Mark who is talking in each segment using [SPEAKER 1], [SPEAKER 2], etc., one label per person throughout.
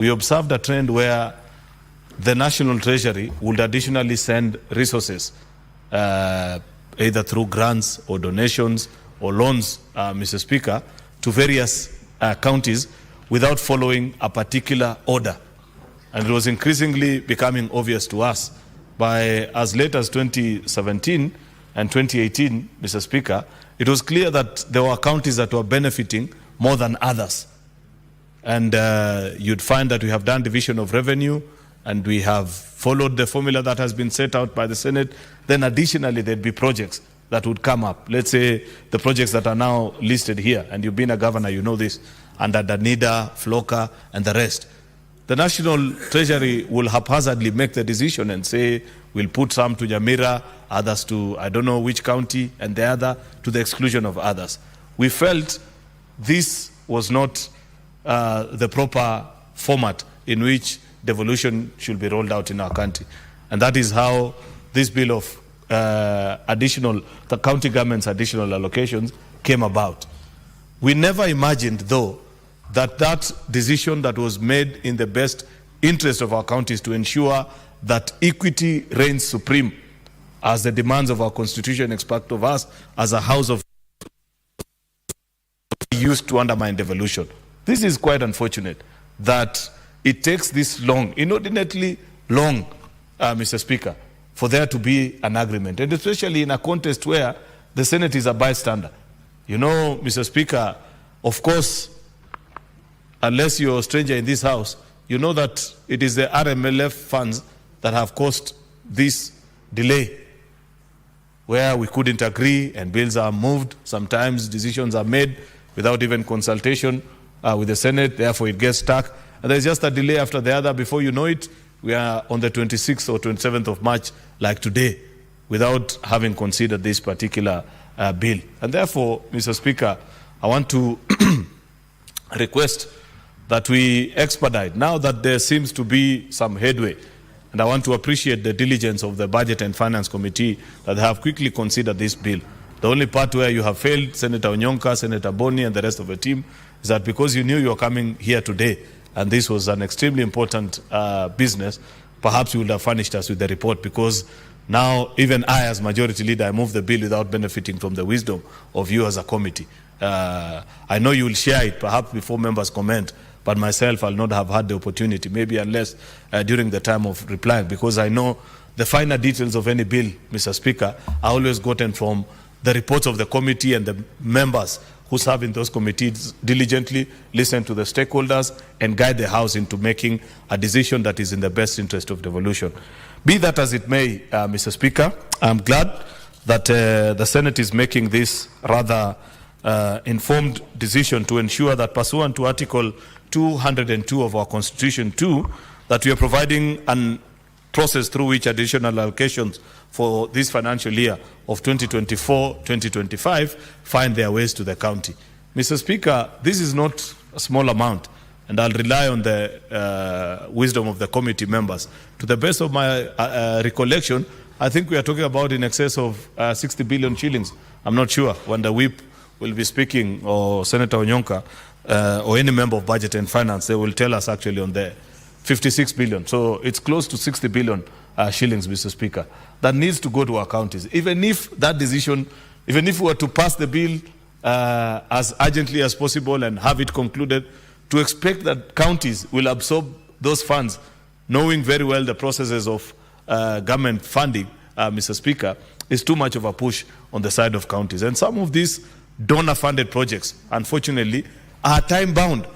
[SPEAKER 1] we observed a trend where the National Treasury would additionally send resources, either through grants or donations or loans, Mr. Speaker, to various counties without following a particular order. And it was increasingly becoming obvious to us by as late as 2017 and 2018, Mr. Speaker, it was clear that there were counties that were benefiting more than others. And you'd find that we have done division of revenue and we have followed the formula that has been set out by the Senate. Then additionally, there'd be projects that would come up. Let's say the projects that are now listed here, and you've been a governor, you know this, under Danida, Floka, and the rest. The National Treasury will haphazardly make the decision and say, we'll put some to Jamira, others to I don't know which county, and the other to the exclusion of others. We felt this was not the proper format in which devolution should be rolled out in our country. And that is how this bill of the county government's additional allocations came about. We never imagined, though, that decision that was made in the best interest of our counties to ensure that equity reigns supreme as the demands of our constitution expect of us as a house of used to undermine devolution. This is quite unfortunate that it takes this long, inordinately long, Mr. Speaker, for there to be an agreement, and especially in a context where the Senate is a bystander. You know, Mr. Speaker, of course, unless you're a stranger in this house, you know that it is the RMLF funds that have caused this delay, where we couldn't agree and bills are moved. Sometimes decisions are made without even consultation with the Senate, therefore it gets stuck. And there's just a delay after the other. Before you know it, we are on the 26th or 27th of March, like today, without having considered this particular bill. And therefore, Mr. Speaker, I want to request that we expedite, now that there seems to be some headway, and I want to appreciate the diligence of the Budget and Finance Committee that have quickly considered this bill. The only part where you have failed, Senator Onyonka, Senator Boni, and the rest of the team, is that because you knew you were coming here today, and this was an extremely important business, perhaps you would have furnished us with the report, because now even I, as Majority Leader, I moved the bill without benefiting from the wisdom of you as a committee. I know you will share it, perhaps before members comment, but myself, I'll not have had the opportunity, maybe unless during the time of replying, because I know the finer details of any bill, Mr. Speaker, are always gotten from the reports of the committee and the members who serve in those committees diligently, listen to the stakeholders, and guide the House into making a decision that is in the best interest of devolution. Be that as it may, Mr. Speaker, I'm glad that the Senate is making this rather informed decision to ensure that, pursuant to Article 202 of our Constitution 2, that we are providing a process through which additional allocations for this financial year of 2024-2025 find their ways to the county. Mr. Speaker, this is not a small amount, and I'll rely on the wisdom of the committee members. To the best of my recollection, I think we are talking about in excess of 60 billion shillings. I'm not sure when the whip will be speaking, or Senator Onyonka, or any member of Budget and Finance, they will tell us actually on the 56 billion. So it's close to 60 billion shillings, Mr. Speaker, that needs to go to our counties. Even if that decision, even if we were to pass the bill as urgently as possible and have it concluded, to expect that counties will absorb those funds, knowing very well the processes of government funding, Mr. Speaker, is too much of a push on the side of counties. And some of these donor-funded projects, unfortunately, are time-bound,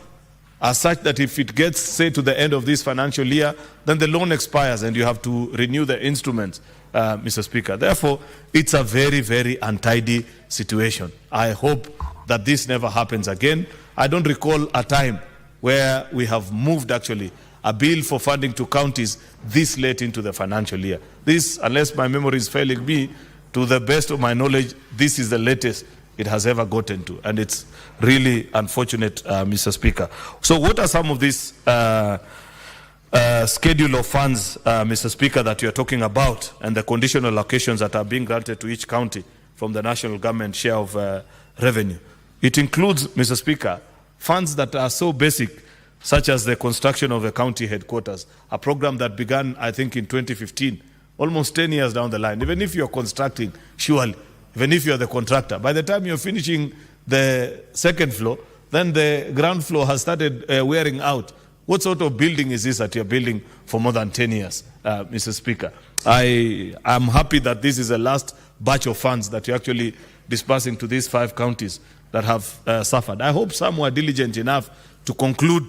[SPEAKER 1] as such that if it gets, say, to the end of this financial year, then the loan expires and you have to renew the instruments, Mr. Speaker. Therefore, it's a very, very untidy situation. I hope that this never happens again. I don't recall a time where we have moved, actually, a bill for funding to counties this late into the financial year. This, unless my memory is failing me, to the best of my knowledge, this is the latest it has ever gotten to, and it's really unfortunate, Mr. Speaker. So what are some of these schedule of funds, Mr. Speaker, that you are talking about, and the conditional allocations that are being granted to each county from the national government share of revenue? It includes, Mr. Speaker, funds that are so basic such as the construction of a county headquarters, a program that began, I think, in 2015, almost 10 years down the line. Even if you're constructing, surely, even if you're the contractor, by the time you're finishing the second floor, then the ground floor has started wearing out. What sort of building is this that you're building for more than 10 years, Mr. Speaker? I am happy that this is the last batch of funds that you're actually dispersing to these 5 counties that have suffered. I hope some were diligent enough to conclude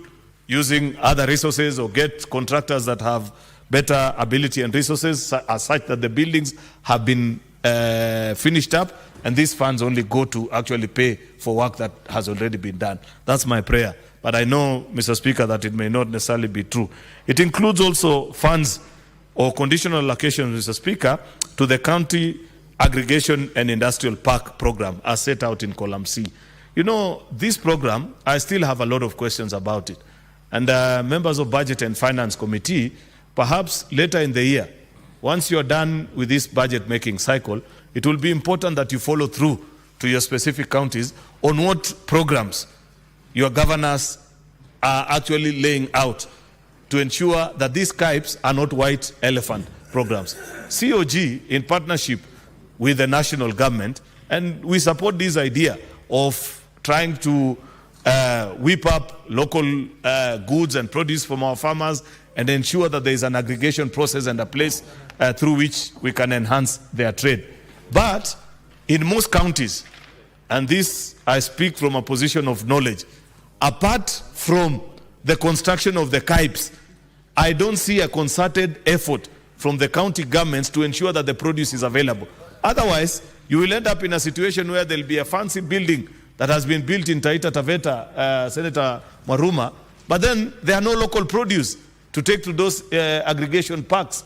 [SPEAKER 1] using other resources or get contractors that have better ability and resources as such that the buildings have been finished up, and these funds only go to actually pay for work that has already been done. That's my prayer. But I know, Mr. Speaker, that it may not necessarily be true. It includes also funds or conditional allocations, Mr. Speaker, to the County Aggregation and Industrial Park program as set out in column C. You know, this program, I still have a lot of questions about it. And members of Budget and Finance Committee, perhaps later in the year, once you're done with this budget-making cycle, it will be important that you follow through to your specific counties on what programs your governors are actually laying out to ensure that these KIPES are not white elephant programs. COG, in partnership with the national government, and we support this idea of trying to whip up local goods and produce from our farmers and ensure that there is an aggregation process and a place through which we can enhance their trade. But in most counties, and this I speak from a position of knowledge, apart from the construction of the KIPES, I don't see a concerted effort from the county governments to ensure that the produce is available. Otherwise, you will end up in a situation where there will be a fancy building that has been built in Taita Taveta, Senator Maruma, but then there are no local produce to take to those aggregation parks.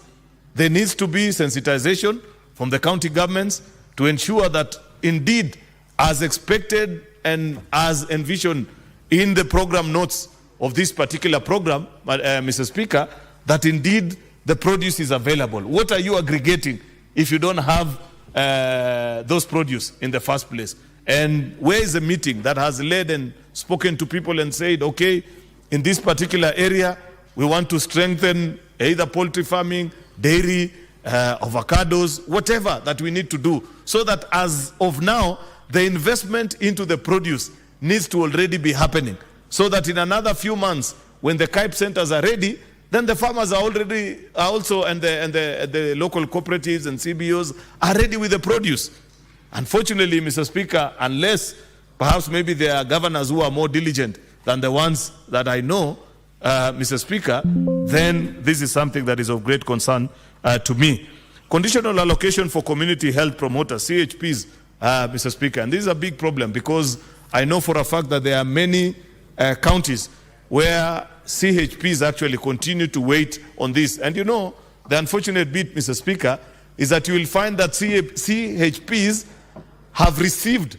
[SPEAKER 1] There needs to be sensitization from the county governments to ensure that indeed, as expected and as envisioned in the program notes of this particular program, Mr. Speaker, that indeed the produce is available. What are you aggregating if you don't have those produce in the first place? And where is the meeting that has led and spoken to people and said, okay, in this particular area, we want to strengthen either poultry farming, dairy, avocados, whatever that we need to do, so that as of now, the investment into the produce needs to already be happening, so that in another few months, when the KIPE centers are ready, then the farmers are also, and the local cooperatives and CBOs are ready with the produce. Unfortunately, Mr. Speaker, unless perhaps maybe there are governors who are more diligent than the ones that I know, Mr. Speaker, then this is something that is of great concern to me. Conditional allocation for community health promoters, CHPs, Mr. Speaker, and this is a big problem because I know for a fact that there are many counties where CHPs actually continue to wait on this. And you know, the unfortunate bit, Mr. Speaker, is that you will find that CHPs have received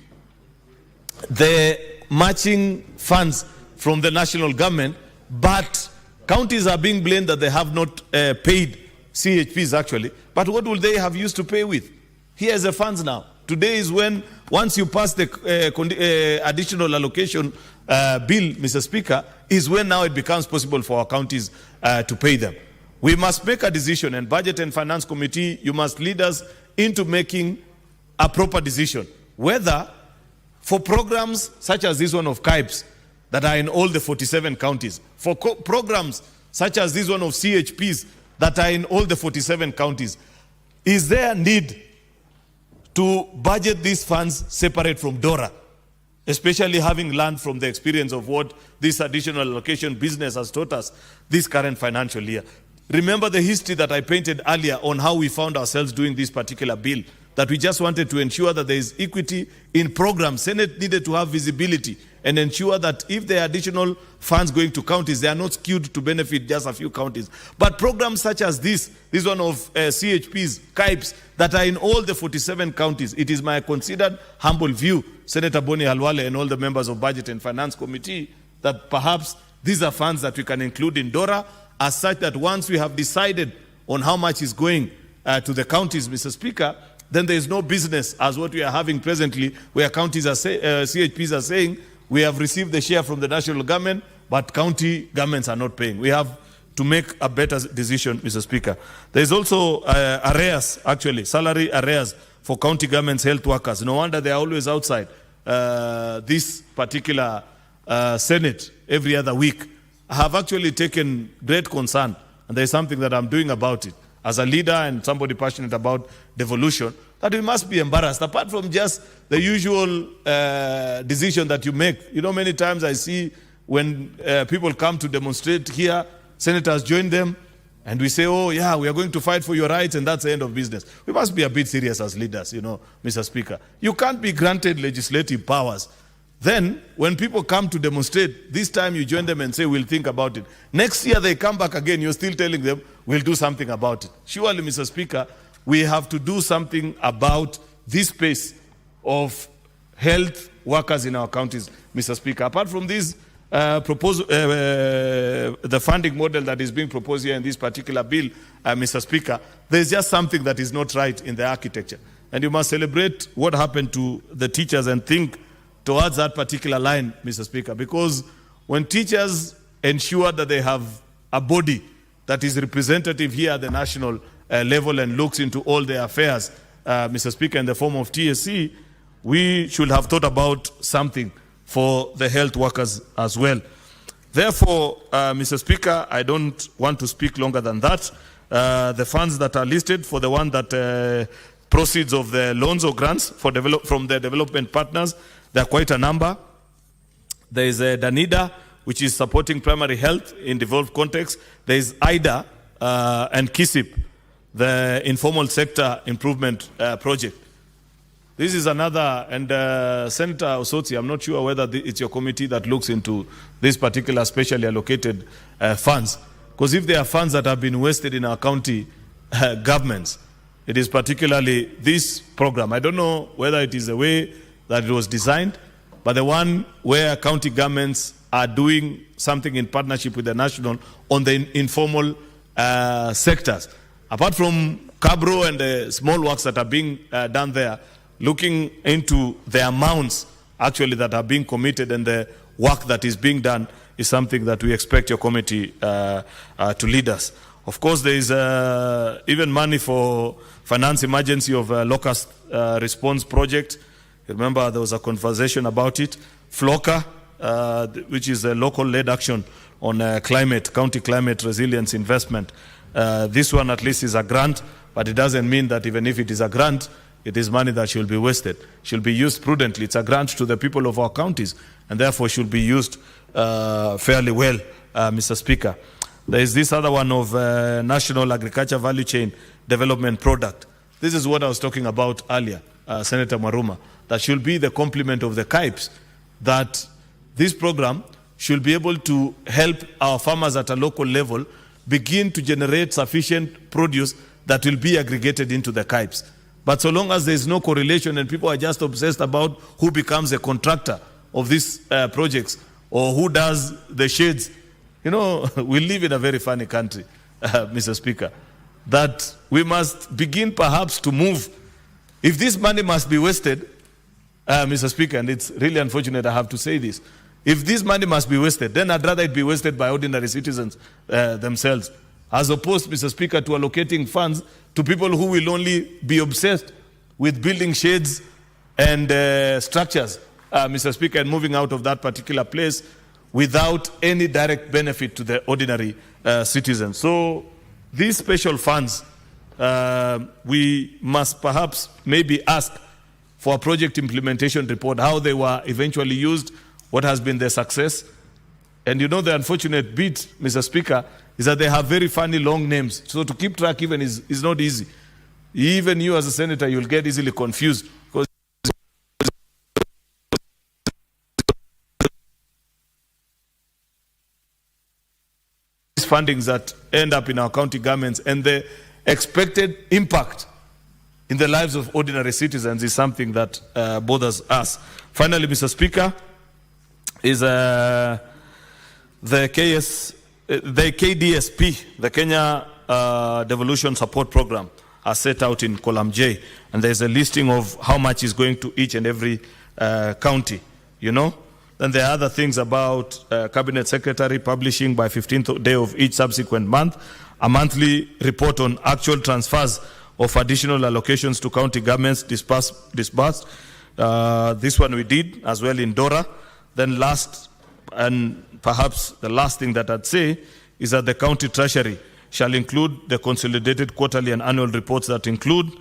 [SPEAKER 1] the matching funds from the national government, but counties are being blamed that they have not paid CHPs actually. But what will they have used to pay with? Here's the funds now. Today is when, once you pass the additional allocation bill, Mr. Speaker, is when now it becomes possible for our counties to pay them. We must make a decision, and Budget and Finance Committee, you must lead us into making a proper decision, whether for programs such as this one of KIPES that are in all the 47 counties, for programs such as this one of CHPs that are in all the 47 counties, is there a need to budget these funds separate from DORA, especially having learned from the experience of what this additional allocation business has taught us this current financial year? Remember the history that I painted earlier on how we found ourselves doing this particular bill, that we just wanted to ensure that there is equity in programs. Senate needed to have visibility and ensure that if there are additional funds going to counties, they are not skewed to benefit just a few counties. But programs such as this one of CHPs, KIPES, that are in all the 47 counties, it is my considered humble view, Senator Boni Halwale and all the members of Budget and Finance Committee, that perhaps these are funds that we can include in DORA, as such that once we have decided on how much is going to the counties, Mr. Speaker, then there is no business as what we are having presently, where counties are CHPs are saying, we have received the share from the national government, but county governments are not paying. We have to make a better decision, Mr. Speaker. There is also arrears, actually, salary arrears for county governments' health workers. No wonder they are always outside this particular Senate every other week. I have actually taken great concern, and there is something that I'm doing about it as a leader and somebody passionate about devolution, that we must be embarrassed, apart from just the usual decision that you make. You know, many times I see when people come to demonstrate here, senators join them, and we say, oh, yeah, we are going to fight for your rights, and that's the end of business. We must be a bit serious as leaders, you know, Mr. Speaker. You can't be granted legislative powers. Then, when people come to demonstrate, this time you join them and say, we'll think about it. Next year they come back again, you're still telling them, we'll do something about it. Surely, Mr. Speaker, we have to do something about this space of health workers in our counties, Mr. Speaker. Apart from this the funding model that is being proposed here in this particular bill, Mr. Speaker, there's just something that is not right in the architecture. And you must celebrate what happened to the teachers and think towards that particular line, Mr. Speaker, because when teachers ensure that they have a body that is representative here at the national level and looks into all their affairs, Mr. Speaker, in the form of TSC, we should have thought about something for the health workers as well. Therefore, Mr. Speaker, I don't want to speak longer than that. The funds that are listed for the one that proceeds of the loans or grants for from the development partners, there are quite a number. There is DANIDA, which is supporting primary health in devolved context. There is IDA and KISIP, the informal sector improvement project. This is another, and Senator Osotsi, I'm not sure whether it's your committee that looks into this particular specially allocated funds. Because if there are funds that have been wasted in our county governments, it is particularly this program. I don't know whether it is the way that it was designed, but the one where county governments are doing something in partnership with the national on the informal sectors. Apart from Cabro and the small works that are being done there, looking into the amounts actually that are being committed and the work that is being done is something that we expect your committee to lead us. Of course, there is even money for finance emergency of locust response project. Remember, there was a conversation about it. FLOCA, which is a local-led action on climate, county climate resilience investment. This one at least is a grant, but it doesn't mean that even if it is a grant, it is money that should be wasted. Should be used prudently. It's a grant to the people of our counties, and therefore should be used fairly well, Mr. Speaker. There is this other one of National Agriculture Value Chain Development Product. This is what I was talking about earlier, Senator Maruma, that should be the complement of the KIPES, that this program should be able to help our farmers at a local level begin to generate sufficient produce that will be aggregated into the KIPES. But so long as there is no correlation and people are just obsessed about who becomes a contractor of these projects or who does the shades, you know, we live in a very funny country, Mr. Speaker, that we must begin perhaps to move. If this money must be wasted, Mr. Speaker, and it's really unfortunate I have to say this, if this money must be wasted, then I'd rather it be wasted by ordinary citizens themselves, as opposed, Mr. Speaker, to allocating funds to people who will only be obsessed with building shades and structures, Mr. Speaker, and moving out of that particular place without any direct benefit to the ordinary citizens. So these special funds, we must perhaps maybe ask for a project implementation report, how they were eventually used, what has been their success. And you know the unfortunate bit, Mr. Speaker, is that they have very funny long names. So to keep track even is not easy. Even you as a senator, you'll get easily confused. Because these fundings that end up in our county governments and the expected impact in the lives of ordinary citizens is something that bothers us. Finally, Mr. Speaker, is the KDSP, the Kenya Devolution Support Program, are set out in column J, and there's a listing of how much is going to each and every county, you know. Then there are other things about Cabinet Secretary publishing by 15th day of each subsequent month a monthly report on actual transfers of additional allocations to county governments disbursed. This one we did as well in Dora. Then last, and perhaps the last thing that I'd say, is that the county treasury shall include the consolidated quarterly and annual reports that include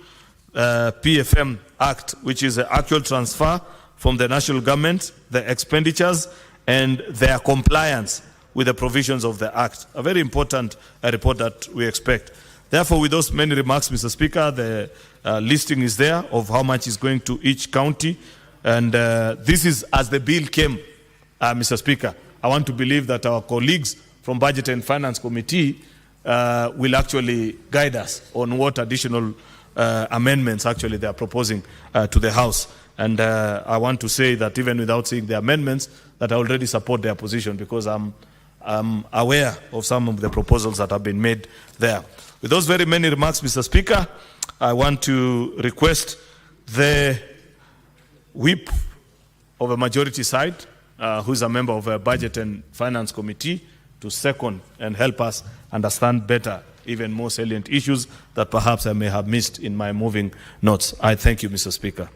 [SPEAKER 1] PFM Act, which is the actual transfer from the national government, the expenditures, and their compliance with the provisions of the Act. A very important report that we expect. Therefore, with those many remarks, Mr. Speaker, the listing is there of how much is going to each county. And this is as the bill came, Mr. Speaker. I want to believe that our colleagues from Budget and Finance Committee will actually guide us on what additional amendments actually they are proposing to the House. And I want to say that even without seeing the amendments, that I already support their position because I'm aware of some of the proposals that have been made there. With those very many remarks, Mr. Speaker, I want to request the whip of a majority side, who is a member of a Budget and Finance Committee, to second and help us understand better even more salient issues that perhaps I may have missed in my moving notes. I thank you, Mr. Speaker.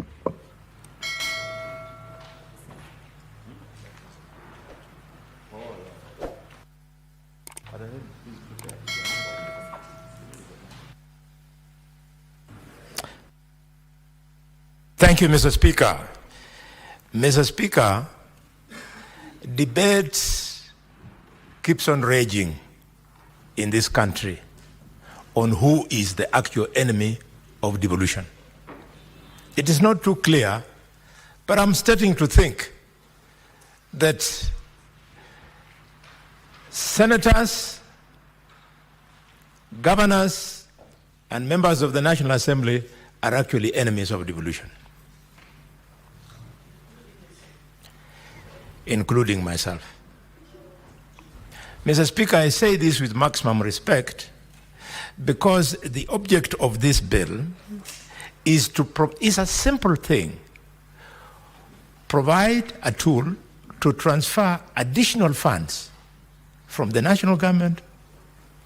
[SPEAKER 2] Thank you, Mr. Speaker. Mr. Speaker, debate keeps on raging in this country on who is the actual enemy of devolution. It is not too clear, but I'm starting to think that senators, governors, and members of the National Assembly are actually enemies of devolution, including myself. Mr. Speaker, I say this with maximum respect because the object of this bill is a simple thing. Provide a tool to transfer additional funds from the national government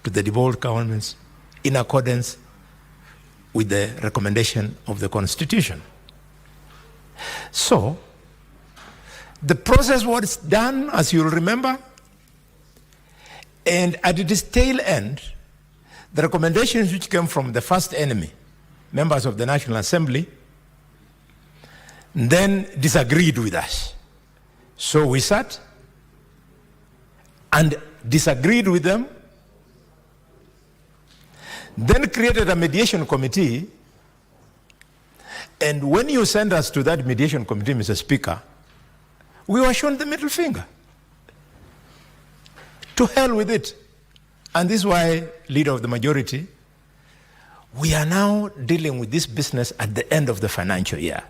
[SPEAKER 2] to the devolved governments in accordance with the recommendation of the Constitution. So, the process was done, as you'll remember, and at its tail end, the recommendations which came from the first enemy, members of the National Assembly, then disagreed with us. So we sat and disagreed with them, then created a mediation committee, and when you send us to that mediation committee, Mr. Speaker, we were shown the middle finger. To hell with it. And this is why, leader of the majority, we are now dealing with this business at the end of the financial year.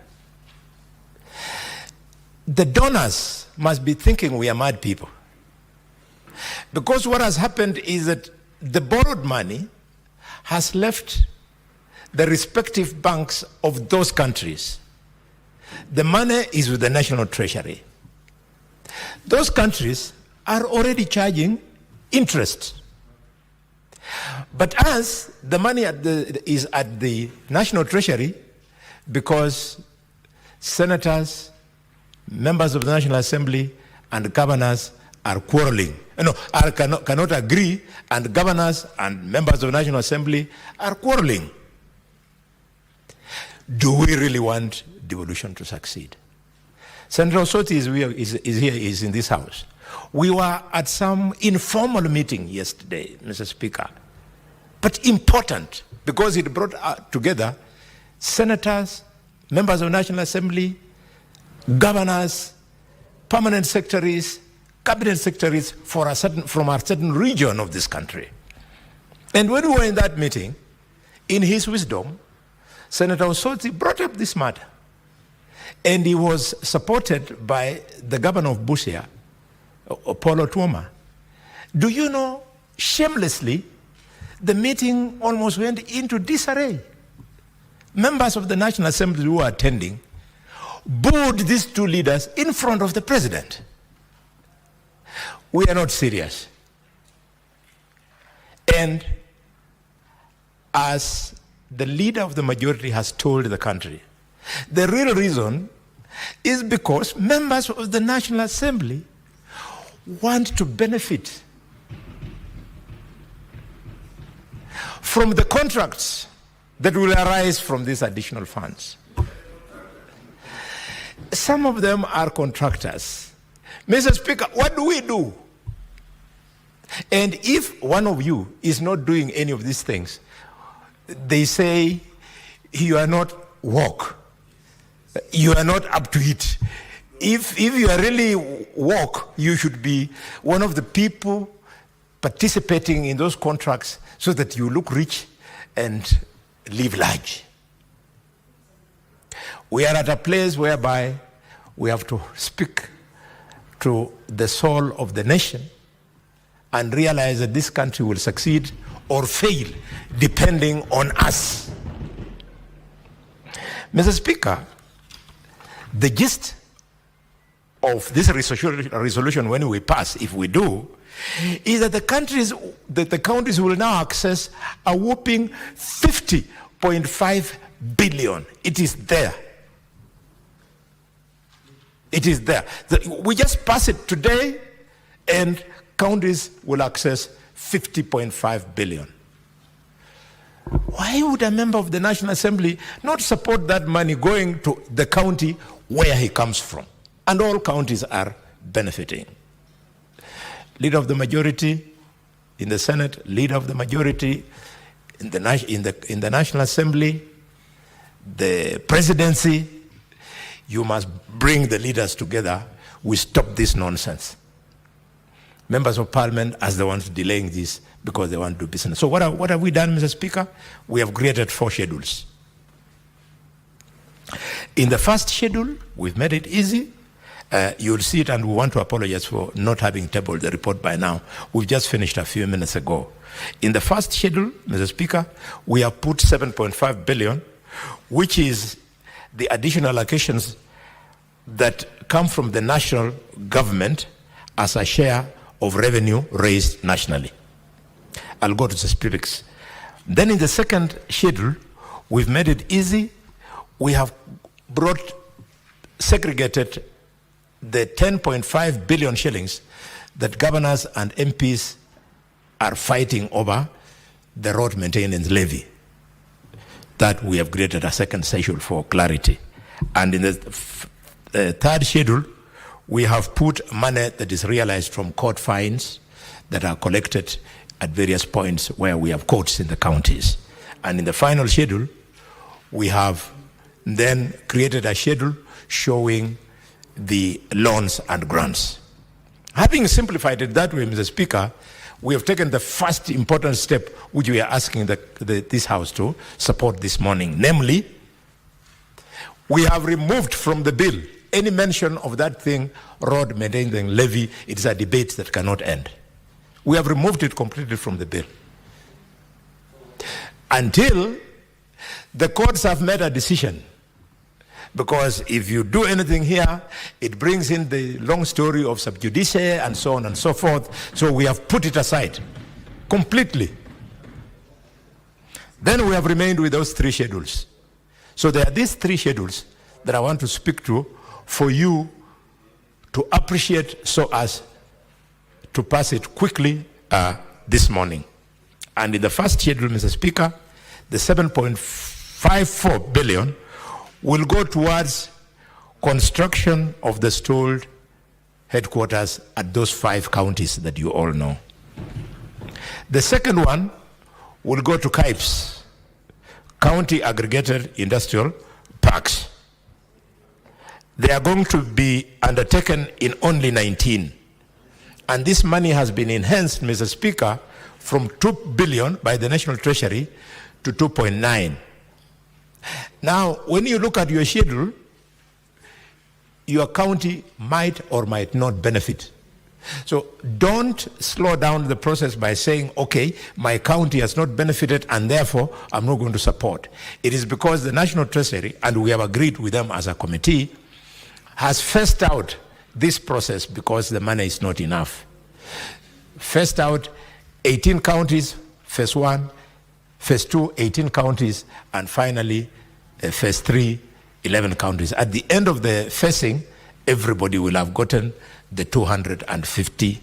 [SPEAKER 2] The donors must be thinking we are mad people. Because what has happened is that the borrowed money has left the respective banks of those countries. The money is with the National Treasury. Those countries are already charging interest. But as the money is at the National Treasury, because senators, members of the National Assembly, and governors are quarreling. Cannot agree, and governors and members of the National Assembly are quarreling. Do we really want devolution to succeed? Senator Osoti is in this house. We were at some informal meeting yesterday, Mr. Speaker, but important because it brought together senators, members of the National Assembly, governors, permanent secretaries, cabinet secretaries from a certain region of this country. And when we were in that meeting, in his wisdom, Senator Osoti brought up this matter. And he was supported by the governor of Busia, Paulo Tuoma. Do you know, shamelessly, the meeting almost went into disarray. Members of the National Assembly who were attending booed these two leaders in front of the president. we are not serious. And as the leader of the majority has told the country, the real reason is because members of the National Assembly want to benefit from the contracts that will arise from these additional funds. Some of them are contractors. Mr. Speaker, what do we do? And if one of you is not doing any of these things, they say you are not woke. You are not up to it. If you are really woke, you should be one of the people participating in those contracts so that you look rich and live large. We are at a place whereby we have to speak to the soul of the nation and realize that this country will succeed or fail depending on us. Mr. Speaker, the gist of this resolution when we pass, if we do, is that the counties will now access a whopping 50.5 billion. It is there. It is there. We just pass it today and counties will access 50.5 billion. Why would a member of the National Assembly not support that money going to the county where he comes from? And all counties are benefiting. Leader of the majority in the Senate, leader of the majority in the National Assembly, the presidency, you must bring the leaders together. We stop this nonsense. Members of Parliament as the ones delaying this because they want to do business. So what have we done, Mr. Speaker? We have created 4 schedules. In the first schedule, we've made it easy. You'll see it, and we want to apologize for not having tabled the report by now. We've just finished a few minutes ago. In the first schedule, Mr. Speaker, we have put 7.5 billion, which is the additional allocations that come from the national government as a share of revenue raised nationally. I'll go to the specifics. Then in the second schedule, we've made it easy. We have segregated the 10.5 billion shillings that governors and MPs are fighting over the road maintenance levy. That we have created a second schedule for clarity. And in the third schedule, we have put money that is realized from court fines that are collected at various points where we have courts in the counties. And in the final schedule, we have then created a schedule showing the loans and grants. Having simplified it that way, Mr. Speaker, we have taken the first important step which we are asking this House to support this morning. Namely, we have removed from the bill any mention of that thing, road maintenance levy. It is a debate that cannot end. We have removed it completely from the bill. Until the courts have made a decision. Because if you do anything here, it brings in the long story of sub judice and so on and so forth. So we have put it aside completely. Then we have remained with those 3 schedules. So there are these 3 schedules that I want to speak to for you to appreciate so as to pass it quickly this morning. And in the first schedule, Mr. Speaker, the 7.54 billion will go towards construction of the stalled headquarters at those 5 counties that you all know. The second one will go to CAIPs, County Aggregated Industrial Parks. They are going to be undertaken in only 19. And this money has been enhanced, Mr. Speaker, from 2 billion by the National Treasury to 2.9. Now, when you look at your schedule, your county might or might not benefit. So don't slow down the process by saying, okay, my county has not benefited and therefore I'm not going to support. It is because the National Treasury, and we have agreed with them as a committee, has phased out this process because the money is not enough. First out, 18 counties, phase 1, phase 2, 18 counties, and finally, phase 3, 11 counties. At the end of the phasing, everybody will have gotten the 250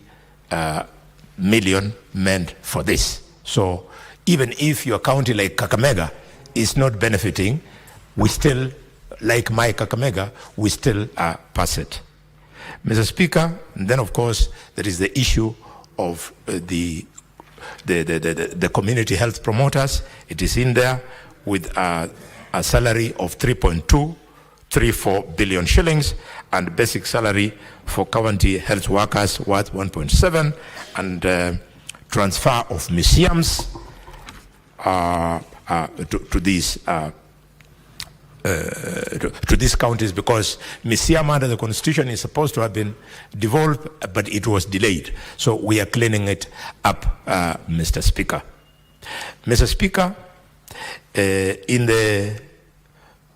[SPEAKER 2] million meant for this. So even if your county like Kakamega is not benefiting, we still, like my Kakamega, we still pass it. Mr. Speaker, and then of course there is the issue of the community health promoters. It is in there with a salary of 3.234 billion shillings and basic salary for county health workers worth 1.7 and transfer of museums to these counties, because museum under the constitution is supposed to have been devolved, but it was delayed. So we are cleaning it up, Mr. Speaker. Mr. Speaker, in the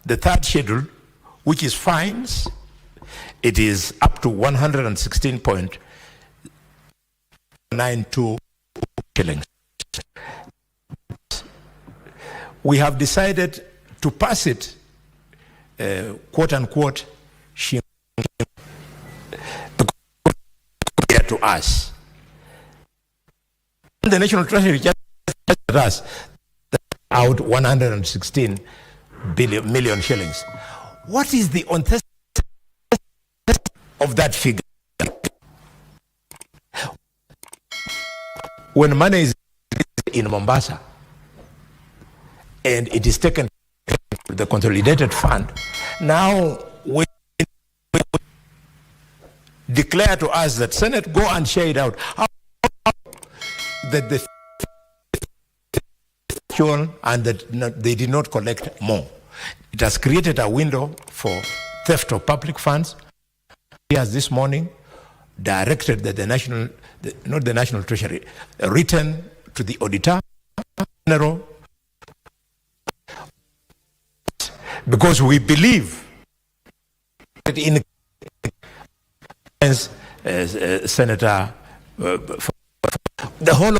[SPEAKER 2] third schedule, which is fines, it is up to 116.92 shillings. We have decided to pass it, quote unquote, to us. The National Treasury just us out 116 million shillings. What is the authenticity of that figure? When money is in Mombasa and it is taken to the consolidated fund, now we declare to us that Senate go and share it out. How that the and that they did not collect more. It has created a window for theft of public funds. He has this morning directed that not the National Treasury, written to the Auditor General, because we believe that in Senator, the whole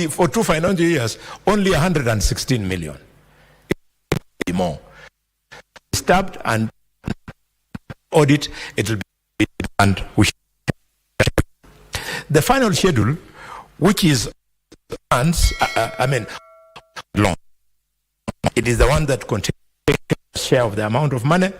[SPEAKER 2] for 2 financial years, only 116 million. More. Stabbed and audit, it will be done. The final schedule, which is long, it is the one that contains share of the amount of money